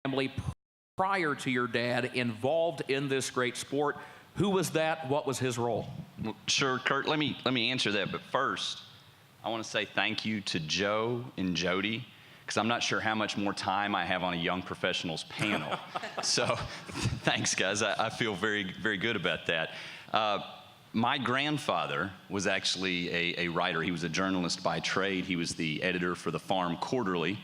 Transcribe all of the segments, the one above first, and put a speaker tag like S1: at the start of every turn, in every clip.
S1: family prior to your dad involved in this great sport? Who was that? What was his role?
S2: Well, sure, Kurt. Let me answer that. But first, I want to say thank you to Joe and Jody, because I'm not sure how much more time I have on a young professionals panel. So thanks, guys. I feel very, very good about that. My grandfather was actually a writer. He was a journalist by trade. He was the editor for the Farm Quarterly.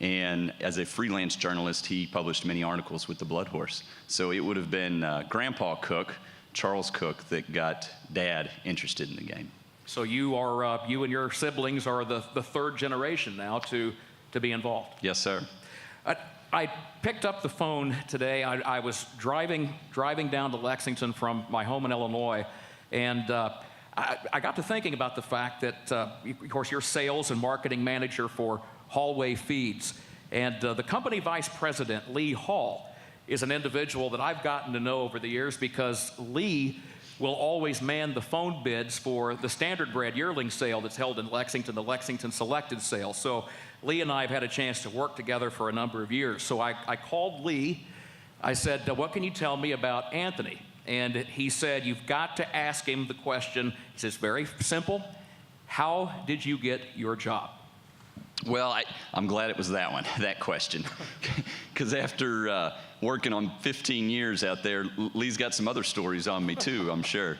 S2: And as a freelance journalist, he published many articles with the Blood Horse. So it would have been Grandpa Cook, Charles Cook, that got Dad interested in the game. So
S1: you and your siblings are the third generation now to be involved.
S2: Yes, sir.
S1: I picked up the phone today. I was driving down to Lexington from my home in Illinois, and I got to thinking about the fact that, of course, you're sales and marketing manager for Hallway Feeds, and the company vice president, Lee Hall, is an individual that I've gotten to know over the years, because Lee will always man the phone bids for the Standardbred yearling sale that's held in Lexington, the Lexington Selected Sale. So Lee and I have had a chance to work together for a number of years. So I called Lee. I said, what can you tell me about Anthony? And he said, you've got to ask him the question. He says, very simple. How did you get your job?
S2: Well, I'm glad it was that question. Because after working on 15 years out there, Lee's got some other stories on me too, I'm sure.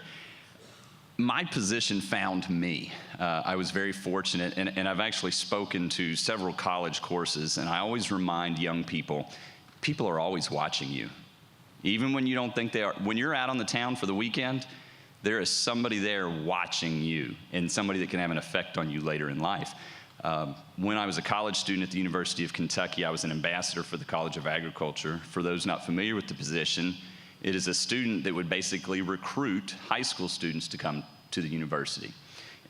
S2: My position found me. I was very fortunate, and I've actually spoken to several college courses, and I always remind young people, people are always watching you. Even when you don't think they are. When you're out on the town for the weekend, there is somebody there watching you, and somebody that can have an effect on you later in life. When I was a college student at the University of Kentucky, I was an ambassador for the College of Agriculture. For those not familiar with the position, it is a student that would basically recruit high school students to come to the university.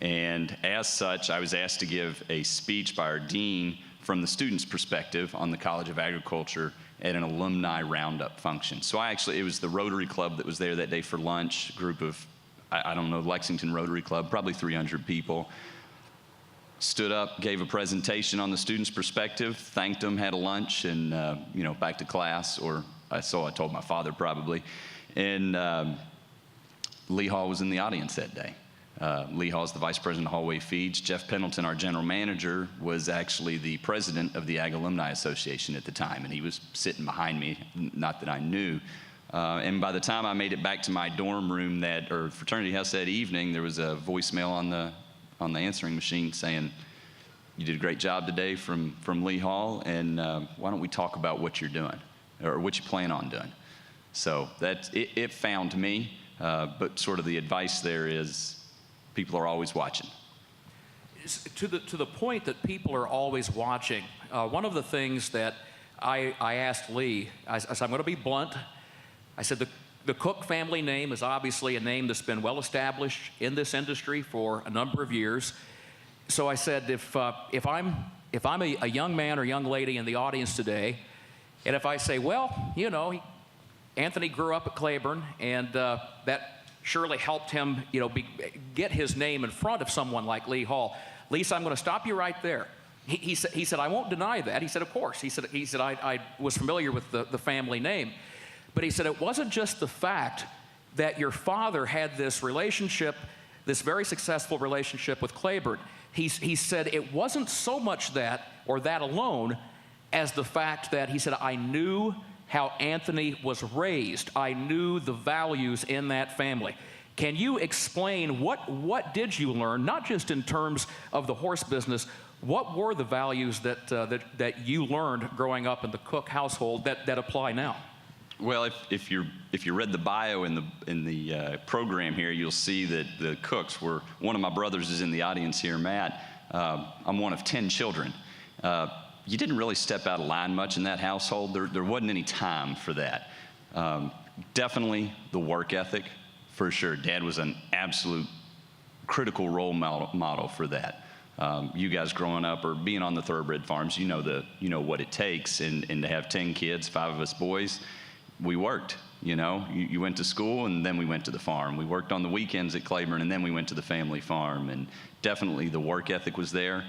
S2: And as such, I was asked to give a speech by our dean from the student's perspective on the College of Agriculture at an alumni roundup function. So it was the Rotary Club that was there that day for lunch, a group of, I don't know, Lexington Rotary Club, probably 300 people. Stood up, gave a presentation on the student's perspective, thanked them, had a lunch, and back to class, or I told my father probably. And Lee Hall was in the audience that day. Lee Hall is the vice president of Hallway Feeds. Jeff Pendleton, our general manager, was actually the president of the Ag Alumni Association at the time, and he was sitting behind me, not that I knew. And by the time I made it back to my dorm room or fraternity house that evening, there was a voicemail on the answering machine saying, you did a great job today from Lee Hall, and why don't we talk about what you're doing, or what you plan on doing. So it found me, but sort of the advice there is people are always watching.
S1: To the point that people are always watching, one of the things that I asked Lee, I said, I'm going to be blunt. I said, the Cook family name is obviously a name that's been well established in this industry for a number of years. So I said, if I'm a young man or young lady in the audience today, and if I say, well, Anthony grew up at Claiborne, and that surely helped him, get his name in front of someone like Lee Hall. Lisa, I'm going to stop you right there. He said, I won't deny that. He said, of course. He said, I was familiar with the family name. But he said it wasn't just the fact that your father had this relationship, this very successful relationship with Claiborne. He said it wasn't so much that, or that alone, as the fact that he said, I knew how Anthony was raised. I knew the values in that family. Can you explain what did you learn, not just in terms of the horse business, what were the values that you learned growing up in the Cook household that apply now?
S2: Well, if you read the bio in the program here, you'll see that the Cooks were, one of my brothers is in the audience here, Matt. I'm one of 10 children. You didn't really step out of line much in that household. There wasn't any time for that. Definitely the work ethic, for sure. Dad was an absolute critical role model for that. You guys growing up or being on the Thoroughbred farms, you know what it takes, and to have 10 kids, 5 of us boys. We worked, you went to school and then we went to the farm. We worked on the weekends at Claiborne and then we went to the family farm, and definitely the work ethic was there.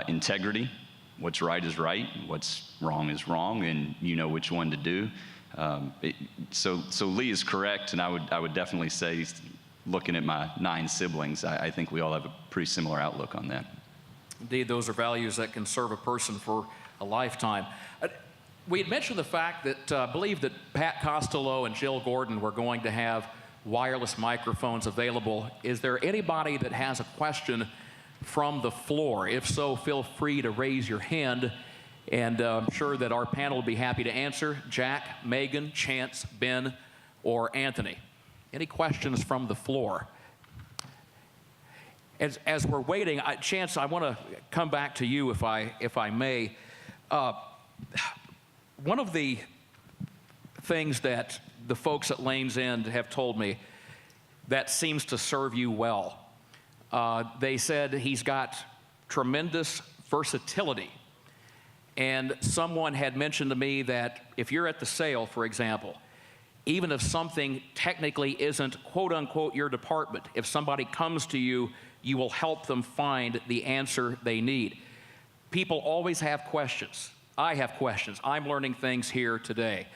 S2: Integrity, what's right is right, what's wrong is wrong, and you know which one to do. So Lee is correct, and I would definitely say, looking at my 9 siblings, I think we all have a pretty similar outlook on that.
S1: Indeed, those are values that can serve a person for a lifetime. We had mentioned the fact that I believe that Pat Costello and Jill Gordon were going to have wireless microphones available. Is there anybody that has a question from the floor? If so, feel free to raise your hand, and I'm sure that our panel will be happy to answer. Jack, Megan, Chance, Ben, or Anthony. Any questions from the floor? As we're waiting, Chance, I want to come back to you if I may. One of the things that the folks at Lane's End have told me that seems to serve you well, they said he's got tremendous versatility. And someone had mentioned to me that if you're at the sale, for example, even if something technically isn't quote unquote your department, if somebody comes to you, you will help them find the answer they need. People always have questions. I have questions. I'm learning things here today.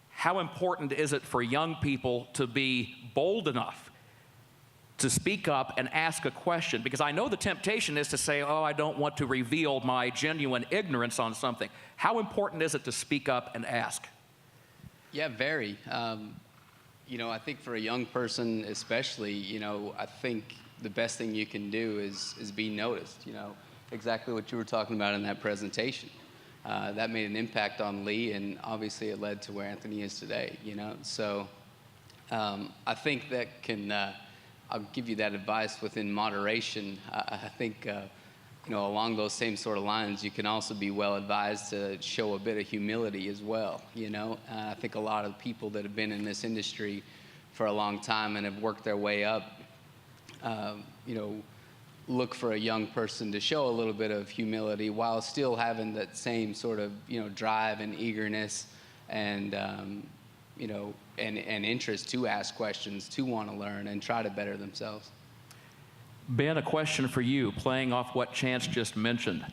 S1: How important is it for young people to be bold enough to speak up and ask a question? Because I know the temptation is to say, oh, I don't want to reveal my genuine ignorance on something. How important is it to speak up and ask?
S3: Yeah, very. You know, I think for a young person especially, you know, I think the best thing you can do is be noticed, you know, exactly what you were talking about in that presentation. That made an impact on Lee, and obviously it led to where Anthony is today, you know. So I think that can, I'll give you that advice within moderation. I think, you know, along those same sort of lines, you can also be well advised to show a bit of humility as well, you know. I think a lot of people that have been in this industry for a long time and have worked their way up, you know, look for a young person to show a little bit of humility while still having that same sort of, you know, drive and eagerness and, you know, and interest to ask questions, to want to learn and try to better themselves.
S1: Ben, a question for you, playing off what Chance just mentioned.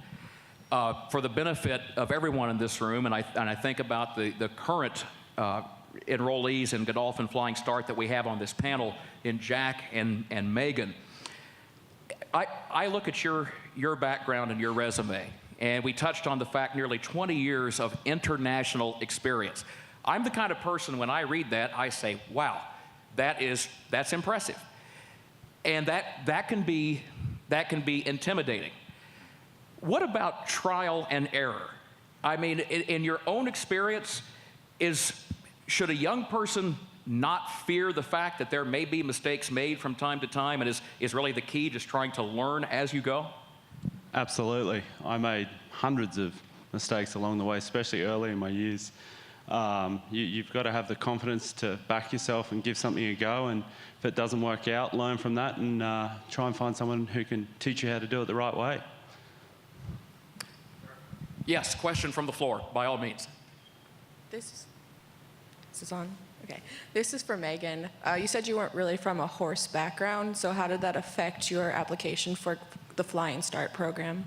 S1: For the benefit of everyone in this room, and I think about the current enrollees in Godolphin Flying Start that we have on this panel in Jack and Megan. I look at your background and your resume, and we touched on the fact nearly 20 years of international experience. I'm the kind of person, when I read that, I say, wow, that's impressive. And that can be intimidating. What about trial and error? I mean, in your own experience, should a young person not fear the fact that there may be mistakes made from time to time, and is really the key just trying to learn as you go?
S4: Absolutely. I made hundreds of mistakes along the way, especially early in my years. You've got to have the confidence to back yourself and give something a go, and if it doesn't work out, learn from that and try and find someone who can teach you how to do it the right way.
S1: Yes, question from the floor, by all means.
S5: This is on? Okay. This is for Megan. You said you weren't really from a horse background, so how did that affect your application for the Flying Start program?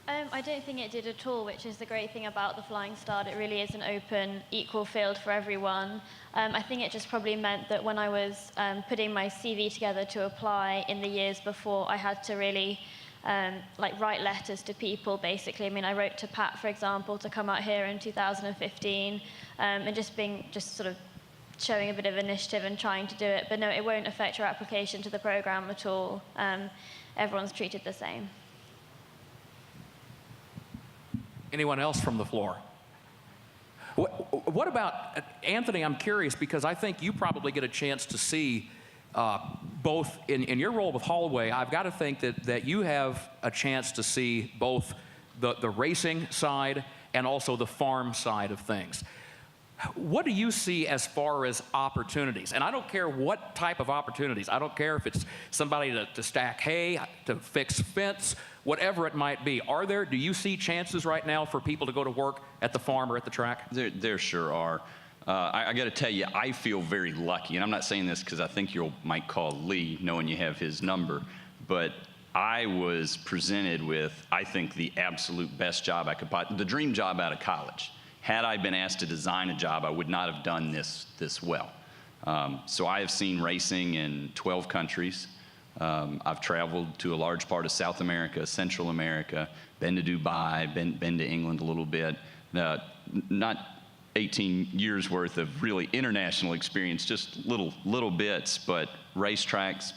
S6: I don't think it did at all, which is the great thing about the Flying Start. It really is an open, equal field for everyone. I think it just probably meant that when I was putting my CV together to apply in the years before, I had to really write letters to people, basically. I mean, I wrote to Pat, for example, to come out here in 2015, and just sort of showing a bit of initiative and trying to do it. But no, it won't affect your application to the program at all. Everyone's treated the same.
S1: Anyone else from the floor? What about, Anthony, I'm curious, because I think you probably get a chance to see both, in your role with Hallway, I've got to think that you have a chance to see both the racing side and also the farm side of things. What do you see as far as opportunities? And I don't care what type of opportunities. I don't care if it's somebody to stack hay, to fix fence, whatever it might be. Do you see chances right now for people to go to work at the farm or at the track?
S2: There sure are. I got to tell you, I feel very lucky, and I'm not saying this because I think you might call Lee, knowing you have his number, but I was presented with, I think, the absolute best job I could the dream job out of college. Had I been asked to design a job, I would not have done this well. So I have seen racing in 12 countries. I've traveled to a large part of South America, Central America, been to Dubai, been to England a little bit. Not 18 years worth of really international experience, just little bits, but racetracks,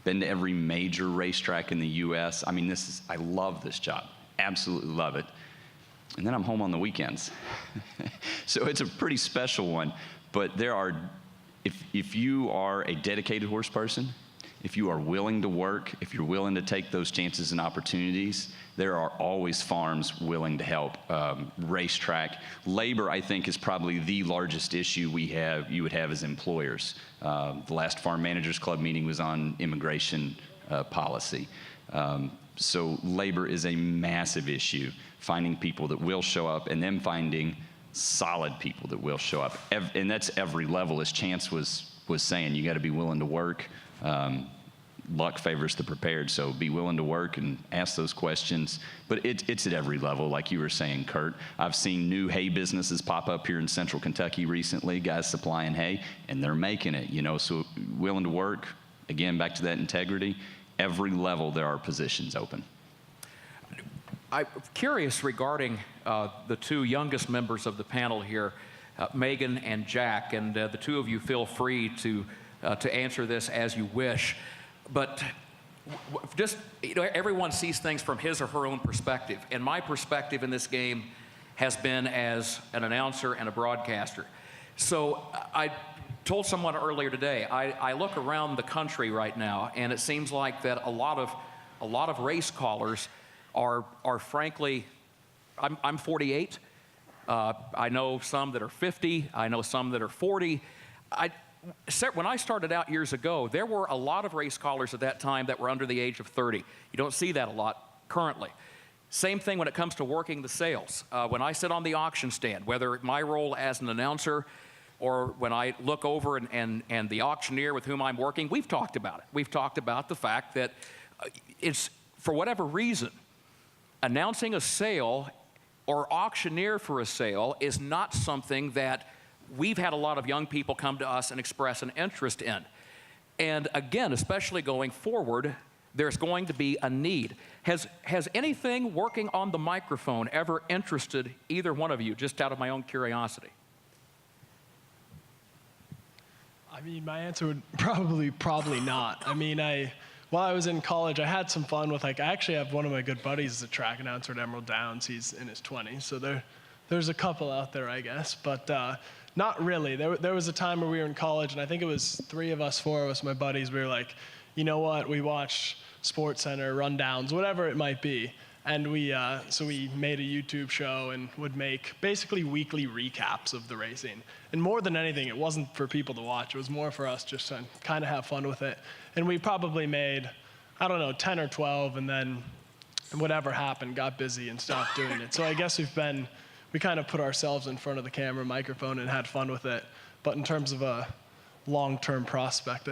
S2: been to every major racetrack in the U.S. I mean, I love this job, absolutely love it. And then I'm home on the weekends. So it's a pretty special one, but if you are a dedicated horse person, if you are willing to work, if you're willing to take those chances and opportunities, there are always farms willing to help. Racetrack labor, I think, is probably the largest issue you would have as employers. The last Farm Managers Club meeting was on immigration policy. So labor is a massive issue, finding people that will show up and then finding solid people that will show up. And that's every level, as Chance was saying. You got to be willing to work. Luck favors the prepared, so be willing to work and ask those questions. But it's at every level, like you were saying, Kurt. I've seen new hay businesses pop up here in Central Kentucky recently, guys supplying hay, and they're making it, so willing to work. Again, back to that integrity. Every level there are positions open.
S1: I'm curious regarding the two youngest members of the panel here, Megan and Jack, and the two of you feel free to answer this as you wish. But just, everyone sees things from his or her own perspective. And my perspective in this game has been as an announcer and a broadcaster. So I told someone earlier today, I look around the country right now, and it seems like that a lot of race callers are frankly, I'm 48. I know some that are 50. I know some that are 40. When I started out years ago, there were a lot of race callers at that time that were under the age of 30. You don't see that a lot currently. Same thing when it comes to working the sales. When I sit on the auction stand, whether my role as an announcer or when I look over and the auctioneer with whom I'm working, we've talked about it. We've talked about the fact that it's, for whatever reason, announcing a sale or auctioneer for a sale is not something that we've had a lot of young people come to us and express an interest in. And again, especially going forward, there's going to be a need. Has anything working on the microphone ever interested either one of you, just out of my own curiosity?
S7: I mean, my answer would probably not. I mean, while I was in college, I had some fun with, I actually have one of my good buddies as a track announcer at Emerald Downs. He's in his 20s, so there's a couple out there, I guess, but not really. There was a time where we were in college, and I think it was 4 of us, my buddies, we were like, you know what, we watched SportsCenter, rundowns, whatever it might be, and so we made a YouTube show and would make basically weekly recaps of the racing. And more than anything, it wasn't for people to watch. It was more for us just to kind of have fun with it. And we probably made, 10 or 12, and then whatever happened, got busy and stopped doing it. So I guess we kind of put ourselves in front of the camera, microphone, and had fun with it. But in terms of a long-term prospect,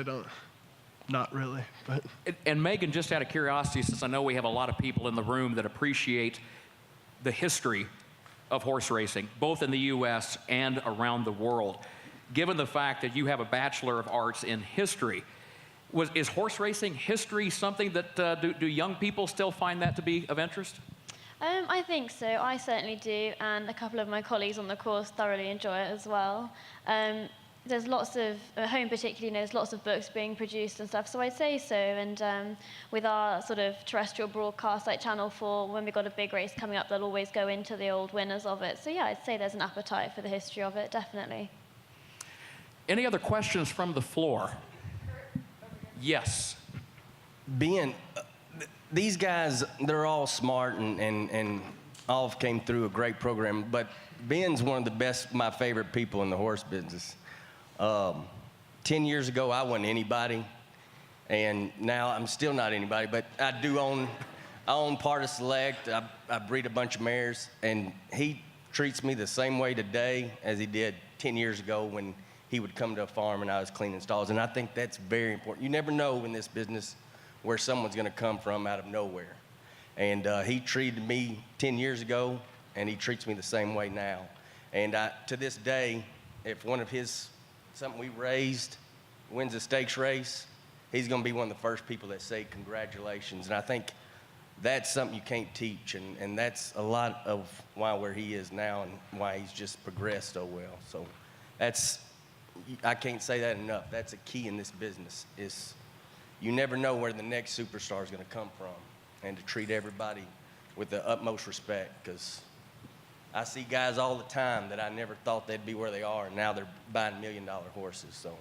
S7: not really. But.
S1: And Megan, just out of curiosity, since I know we have a lot of people in the room that appreciate the history of horse racing, both in the U.S. and around the world, given the fact that you have a Bachelor of Arts in history, is horse racing history something that do young people still find that to be of interest?
S6: I think so. I certainly do, and a couple of my colleagues on the course thoroughly enjoy it as well. There's lots of, home particularly, there's lots of books being produced and stuff, so I'd say so. And with our sort of terrestrial broadcast like Channel 4, when we've got a big race coming up, they'll always go into the old winners of it. So yeah, I'd say there's an appetite for the history of it, definitely.
S1: Any other questions from the floor? Yes.
S8: These guys, they're all smart and all came through a great program, but Ben's one of the best, my favorite people in the horse business. 10 years ago, I wasn't anybody, and now I'm still not anybody, but I own part of Select. I breed a bunch of mares, and he treats me the same way today as he did 10 years ago when he would come to a farm and I was cleaning stalls, and I think that's very important. You never know in this business where someone's going to come from out of nowhere. And he treated me 10 years ago, and he treats me the same way now. And to this day, if one of his, something we raised, wins a stakes race, he's going to be one of the first people that say congratulations. And I think that's something you can't teach, and that's a lot of why where he is now and why he's just progressed so well. So that's, I can't say that enough. That's a key in this business, is you never know where the next superstar is going to come from, and to treat everybody with the utmost respect, because I see guys all the time that I never thought they'd be where they are, and now they're buying $1 million horses. So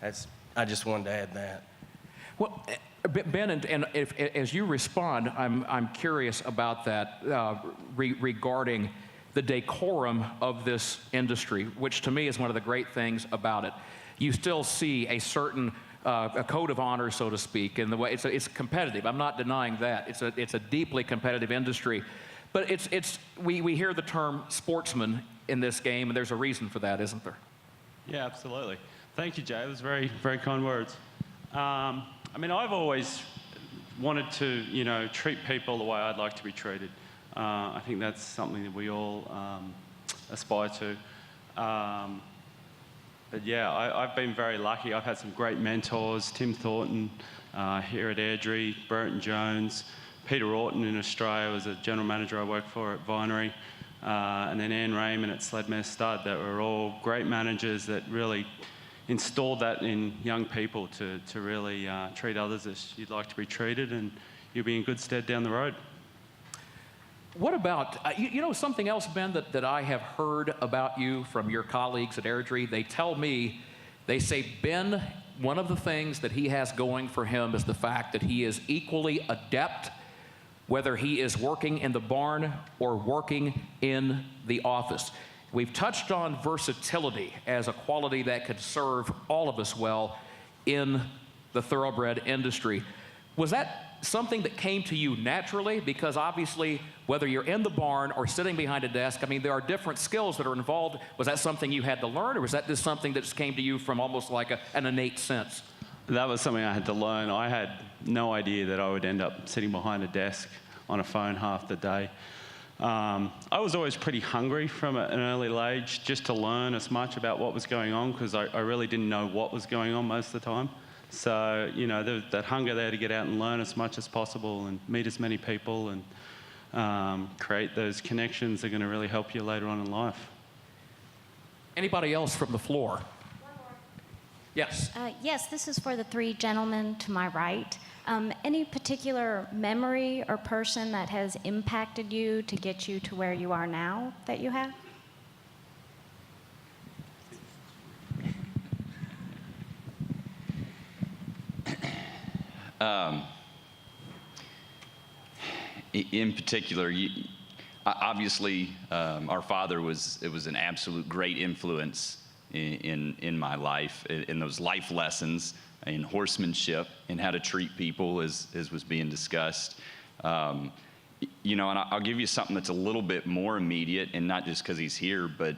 S8: that's, I just wanted to add that.
S1: Well, Ben, and if, as you respond, I'm curious about that regarding the decorum of this industry, which to me is one of the great things about it. You still see a certain a code of honor, so to speak, in the way it's competitive. I'm not denying that. It's a deeply competitive industry, but we hear the term sportsman in this game, and there's a reason for that, isn't there?
S4: Yeah, absolutely. Thank you, Jay. It was very, very kind words. I mean, I've always wanted to, treat people the way I'd like to be treated. I think that's something that we all aspire to. But yeah, I've been very lucky. I've had some great mentors, Tim Thornton here at Airdrie, Burton Jones, Peter Orton in Australia was a general manager I worked for at Vinery, and then Anne Raymond at Sledmare Stud, that were all great managers that really installed that in young people to really treat others as you'd like to be treated, and you'll be in good stead down the road.
S1: What about, something else, Ben, that I have heard about you from your colleagues at Airdrie? They say, Ben, one of the things that he has going for him is the fact that he is equally adept, whether he is working in the barn or working in the office. We've touched on versatility as a quality that could serve all of us well in the thoroughbred industry. Was that something that came to you naturally? Because obviously, whether you're in the barn or sitting behind a desk, I mean, there are different skills that are involved. Was that something you had to learn, or was that just something that just came to you from almost like an innate sense?
S4: That was something I had to learn. I had no idea that I would end up sitting behind a desk on a phone half the day. I was always pretty hungry from an early age just to learn as much about what was going on, because I really didn't know what was going on most of the time. So, there was that hunger there to get out and learn as much as possible and meet as many people and create those connections that are going to really help you later on in life.
S1: Anybody else from the floor?
S9: One more.
S1: Yes.
S9: Yes, this is for the three gentlemen to my right. Any particular memory or person that has impacted you to get you to where you are now that you have?
S2: In particular, obviously, our father was an absolute great influence in my life, in those life lessons, in horsemanship, and how to treat people, as was being discussed. And I'll give you something that's a little bit more immediate, and not just because he's here, but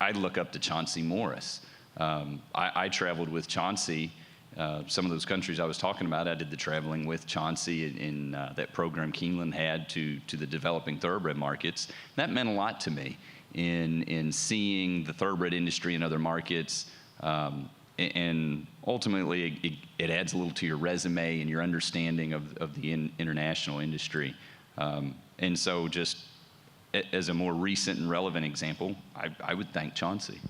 S2: I look up to Chauncey Morris. I traveled with Chauncey. Some of those countries I was talking about, I did the traveling with Chauncey in that program Keeneland had to the developing thoroughbred markets. That meant a lot to me in seeing the thoroughbred industry in other markets. And ultimately, it adds a little to your resume and your understanding of the international industry. And so just as a more recent and relevant example, I would thank Chauncey.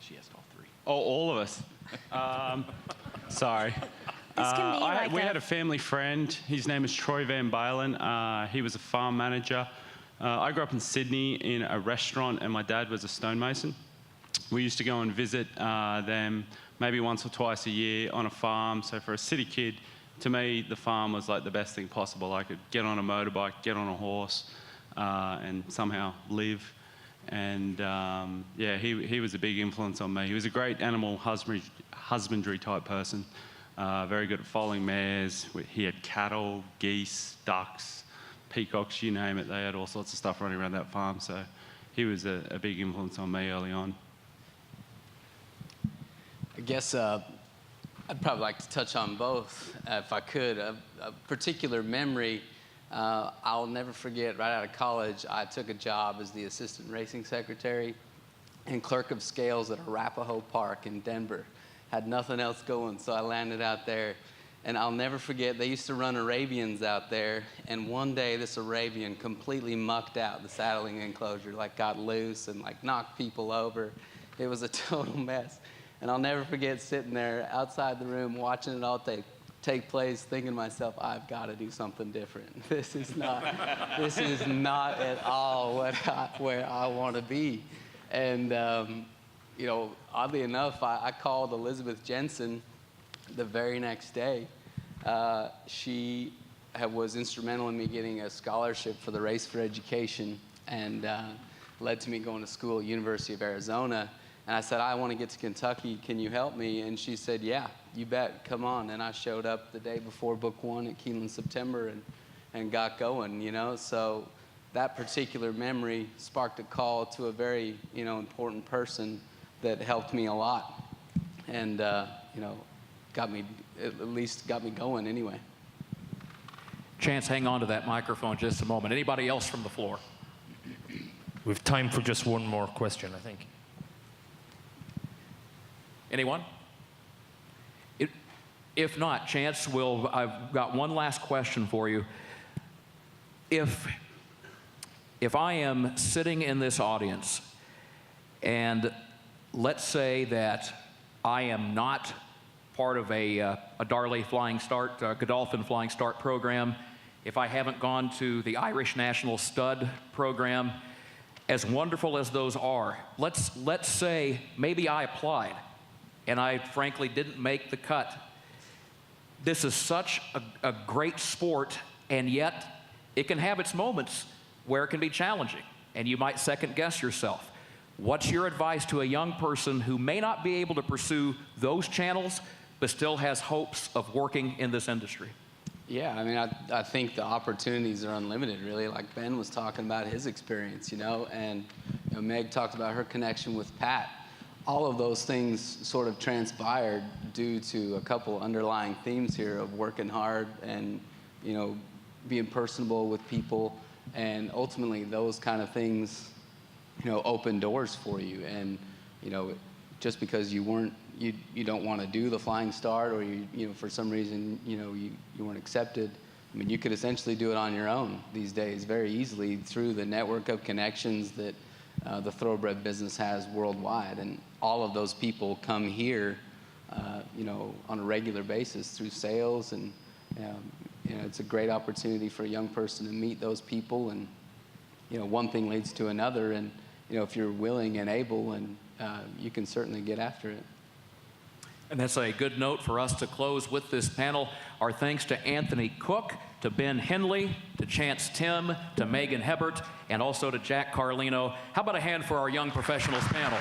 S1: She asked all three.
S4: Oh, all of us. Sorry.
S9: This can be like
S4: we had a family friend. His name is Troy Van Bylen. He was a farm manager. I grew up in Sydney in a restaurant, and my dad was a stonemason. We used to go and visit them maybe once or twice a year on a farm. So for a city kid, to me, the farm was like the best thing possible. I could get on a motorbike, get on a horse, and somehow live. And he was a big influence on me. He was a great animal husbandry type person. Very good at foaling mares. He had cattle, geese, ducks, peacocks, you name it. They had all sorts of stuff running around that farm. So he was a big influence on me early on.
S3: I guess I'd probably like to touch on both if I could. A particular memory I'll never forget, right out of college, I took a job as the assistant racing secretary and clerk of scales at Arapahoe Park in Denver. Had nothing else going, so I landed out there. And I'll never forget, they used to run Arabians out there, and one day this Arabian completely mucked out the saddling enclosure, like got loose and like knocked people over. It was a total mess. And I'll never forget sitting there outside the room watching it all take place, thinking to myself, I've got to do something different. This is not at all where I want to be. And you know, oddly enough, I called Elizabeth Jensen the very next day. She was instrumental in me getting a scholarship for the Race for Education, and led to me going to school at University of Arizona. And I said, I want to get to Kentucky. Can you help me? And she said, yeah, you bet. Come on. And I showed up the day before Book 1 at Keeneland, September, and got going, you know. So that particular memory sparked a call to a very, you know, important person that helped me a lot. And, you know, at least got me going anyway.
S1: Chance, hang on to that microphone just a moment. Anybody else from the floor?
S10: We have time for just one more question, I think.
S1: Anyone? If not, Chance, I've got one last question for you. If I am sitting in this audience, and let's say that I am not part of a Darley Flying Start, Godolphin Flying Start program, if I haven't gone to the Irish National Stud program, as wonderful as those are, let's say maybe I applied and I frankly didn't make the cut. This is such a great sport, and yet it can have its moments where it can be challenging, and you might second guess yourself. What's your advice to a young person who may not be able to pursue those channels, but still has hopes of working in this industry?
S3: Yeah, I mean, I think the opportunities are unlimited, really, like Ben was talking about his experience, you know, and you know, Meg talked about her connection with Pat. All of those things sort of transpired due to a couple underlying themes here of working hard and, you know, being personable with people, and ultimately those kind of things, you know, open doors for you. And, you know, just because you don't want to do the Flying Start, or you know, for some reason, you know, you weren't accepted, I mean, you could essentially do it on your own these days very easily through the network of connections that the Thoroughbred business has worldwide. And all of those people come here, you know, on a regular basis through sales. And, you know, it's a great opportunity for a young person to meet those people. And, you know, one thing leads to another. And, you know, if you're willing and able, and you can certainly get after it.
S1: And that's a good note for us to close with this panel. Our thanks to Anthony Cook, to Ben Henley, to Chance Tim, to Megan Hebert, and also to Jack Carlino. How about a hand for our Young Professionals panel?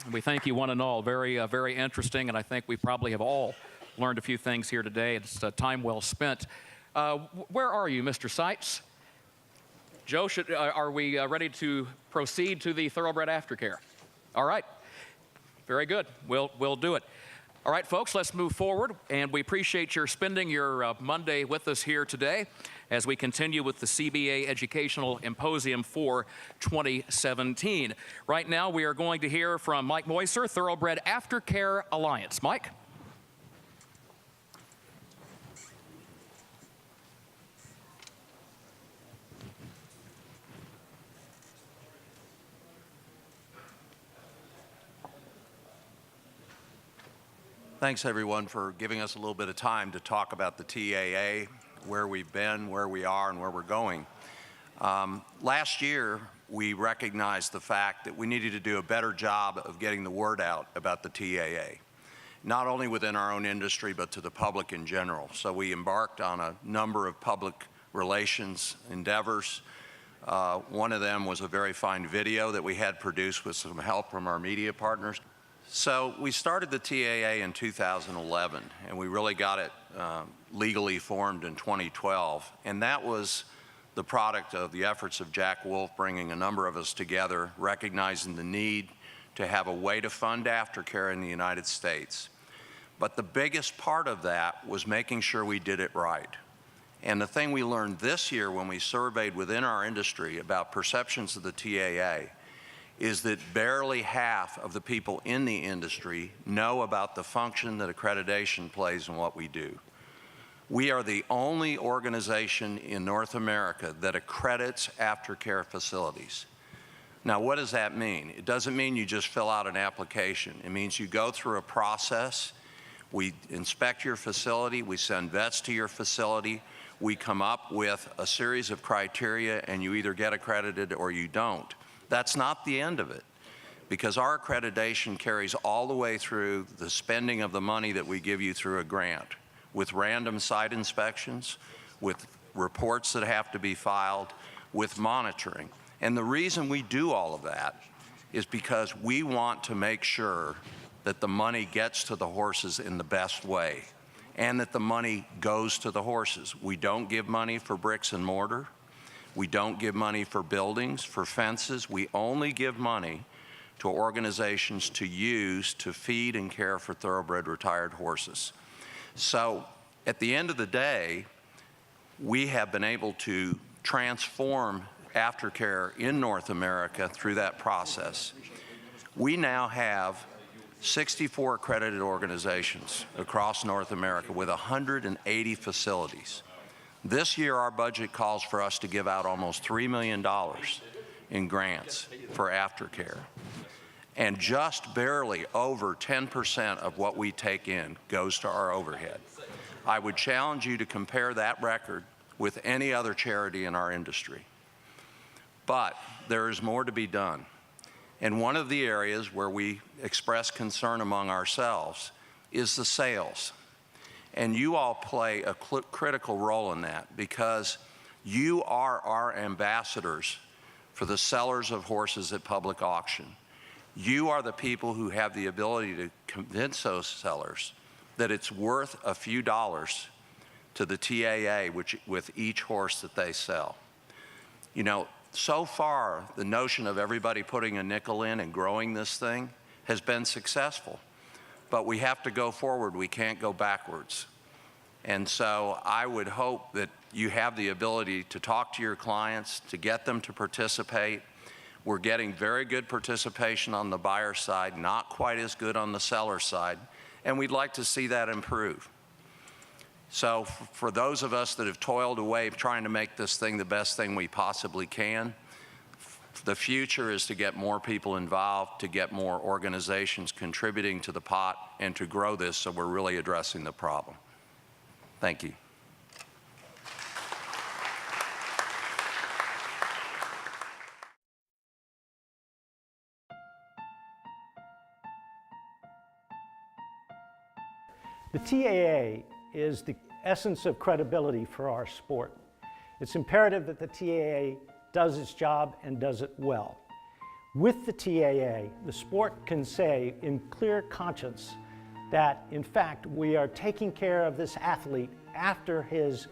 S1: And we thank you one and all. Very, very interesting, and I think we probably have all learned a few things here today. It's time well spent. Where are you, Mr. Seitz? Joe, are we ready to proceed to the Thoroughbred Aftercare? All right. Very good. We'll do it. All right, folks, let's move forward. And we appreciate your spending your Monday with us here today as we continue with the CBA Educational Symposium for 2017. Right now, we are going to hear from Mike Moiser, Thoroughbred Aftercare Alliance. Mike?
S11: Thanks, everyone, for giving us a little bit of time to talk about the TAA, where we've been, where we are, and where we're going. Last year, we recognized the fact that we needed to do a better job of getting the word out about the TAA, not only within our own industry, but to the public in general. So we embarked on a number of public relations endeavors. One of them was a very fine video that we had produced with some help from our media partners. So we started the TAA in 2011, and we really got it legally formed in 2012. And that was the product of the efforts of Jack Wolf bringing a number of us together, recognizing the need to have a way to fund aftercare in the United States. But the biggest part of that was making sure we did it right. And the thing we learned this year when we surveyed within our industry about perceptions of the TAA is that barely half of the people in the industry know about the function that accreditation plays in what we do. We are the only organization in North America that accredits aftercare facilities. Now, what does that mean? It doesn't mean you just fill out an application. It means you go through a process. We inspect your facility. We send vets to your facility. We come up with a series of criteria, and you either get accredited or you don't. That's not the end of it, because our accreditation carries all the way through the spending of the money that we give you through a grant, with random site inspections, with reports that have to be filed, with monitoring. And the reason we do all of that is because we want to make sure that the money gets to the horses in the best way, and that the money goes to the horses. We don't give money for bricks and mortar. We don't give money for buildings, for fences. We only give money to organizations to use to feed and care for thoroughbred retired horses. So at the end of the day, we have been able to transform aftercare in North America through that process. We now have 64 accredited organizations across North America with 180 facilities. This year, our budget calls for us to give out almost $3 million in grants for aftercare. And just barely over 10% of what we take in goes to our overhead. I would challenge you to compare that record with any other charity in our industry. But there is more to be done. And one of the areas where we express concern among ourselves is the sales. And you all play a critical role in that, because you are our ambassadors for the sellers of horses at public auction. You are the people who have the ability to convince those sellers that it's worth a few dollars to the TAA with each horse that they sell. You know, so far, the notion of everybody putting a nickel in and growing this thing has been successful. But we have to go forward. We can't go backwards. And so I would hope that you have the ability to talk to your clients, to get them to participate. We're getting very good participation on the buyer side, not quite as good on the seller side, and we'd like to see that improve. So for those of us that have toiled away trying to make this thing the best thing we possibly can, the future is to get more people involved, to get more organizations contributing to the pot, and to grow this so we're really addressing the problem. Thank you.
S12: The TAA is the essence of credibility for our sport. It's imperative that the TAA does its job and does it well. With the TAA, the sport can say in clear conscience that, in fact, we are taking care of this athlete after his